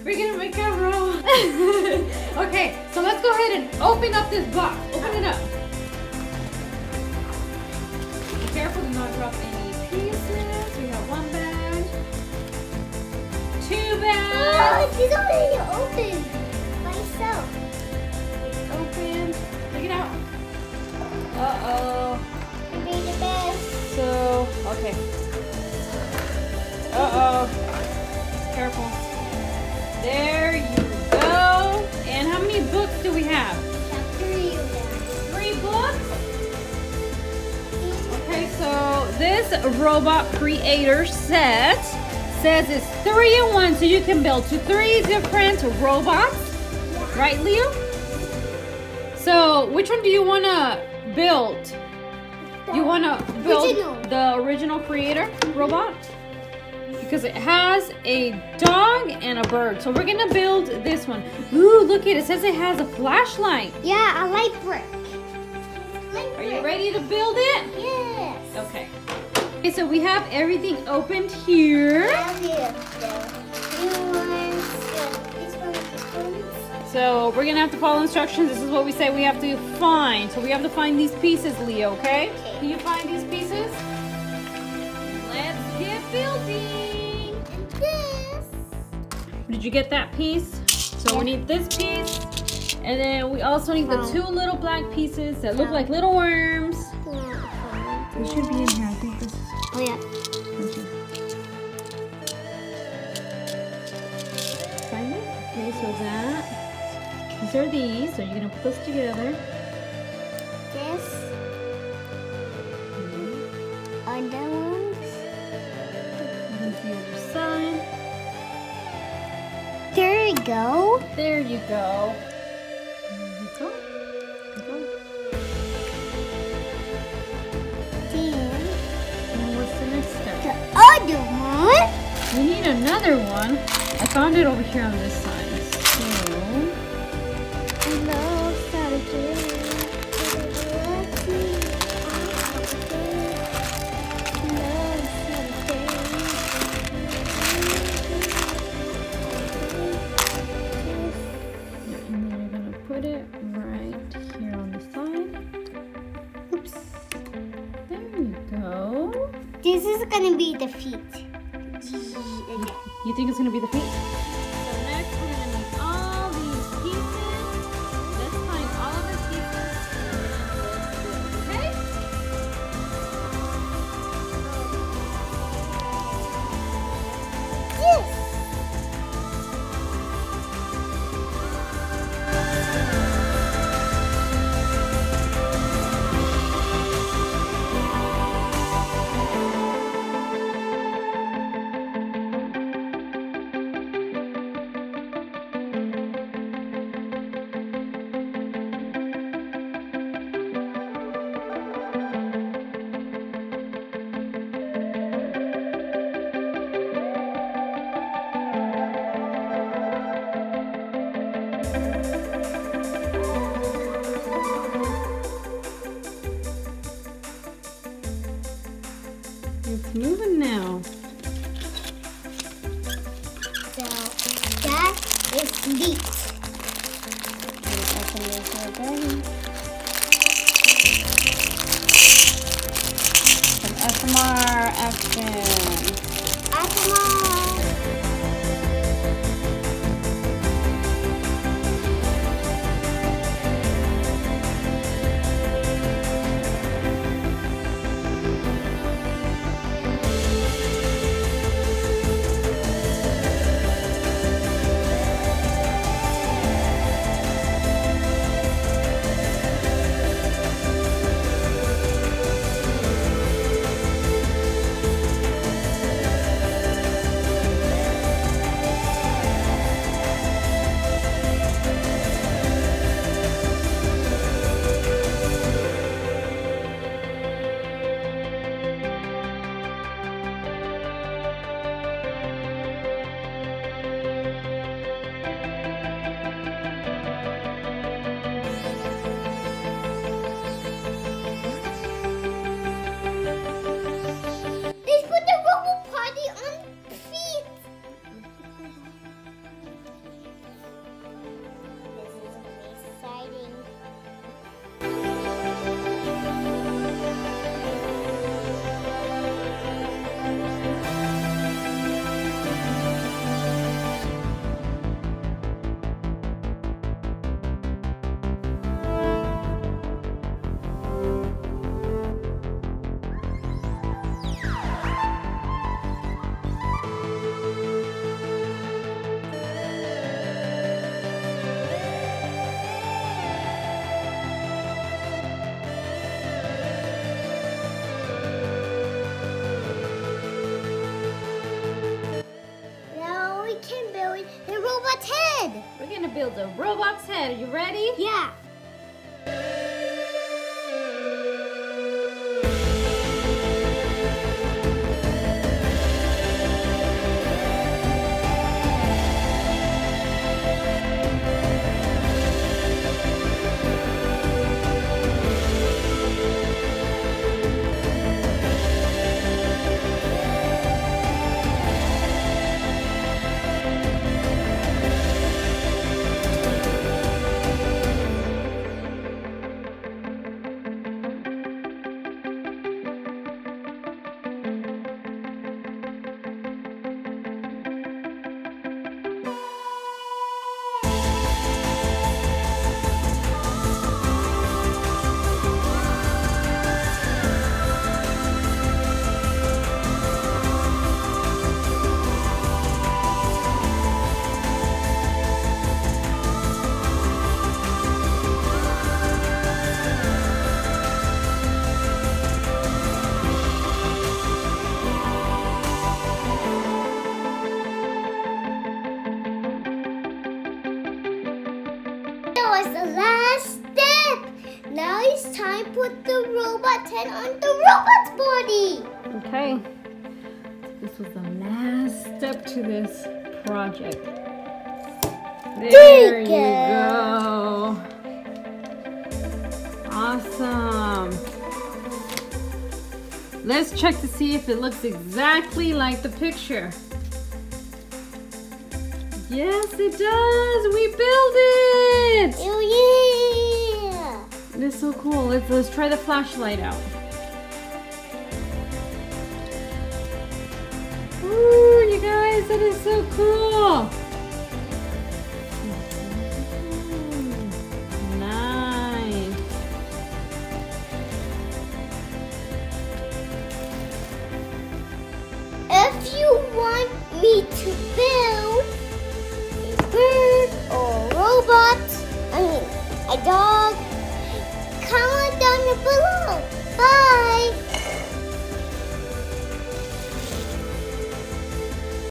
We're gonna make a roll. Okay, so let's go ahead and open up this box. Open it up. Be careful to not drop any pieces. We have one bag. Two bags. Oh, it's already open by itself. It's open. Take it out. Uh-oh. I made the best. So, okay. Uh-oh. Careful. There you go. And how many books do we have? Chapter 11. 3 books? Okay, so this robot creator set says it's 3-in-1, so you can build 3 different robots. Right, Leo? So, which one do you want to build? You want to build the original creator robot? Because it has a dog and a bird. So we're going to build this one. Ooh, look at it. It says it has a flashlight. Yeah, I like brick. Are you ready to build it? Yes. Okay. Okay, so we have everything opened here. So we're going to have to follow instructions. This is what we say we have to find. So we have to find these pieces, Leo, okay? Can you find these pieces? Let's get building. And this. Did you get that piece? So we need this piece. And then we also need the 2 little black pieces that look like little worms. They should be in here. I think this is... Oh, yeah. Find it? Okay, so that... These are these. So you're going to put this together. This. Other ones. And the other side. There you go. There you go. There you go. Then And what's the next step? the other one. We need another one. I found it over here on this side. So, Hello, Saturday. and then you're gonna put it right here on the side. Oops. There you go. This is gonna be the feet. You think it's gonna be the feet? So next we're gonna need all these pieces. Let's find all of the pieces. Okay? Yes. It's moving now. So that is meat. Open this again. Some SMR action. Come robot's head. We're gonna build a robot's head. Are you ready? Yeah. That was the last step. Now it's time to put the robot's head on the robot's body. Okay. This was the last step to this project. There you go. Awesome. Let's check to see if it looks exactly like the picture. Yes, it does. We built it. Oh yeah. It is so cool. Let's try the flashlight out. Ooh, you guys, that is so cool. Nice. If you want me to build a bird or a robot, a dog, comment down below. Bye.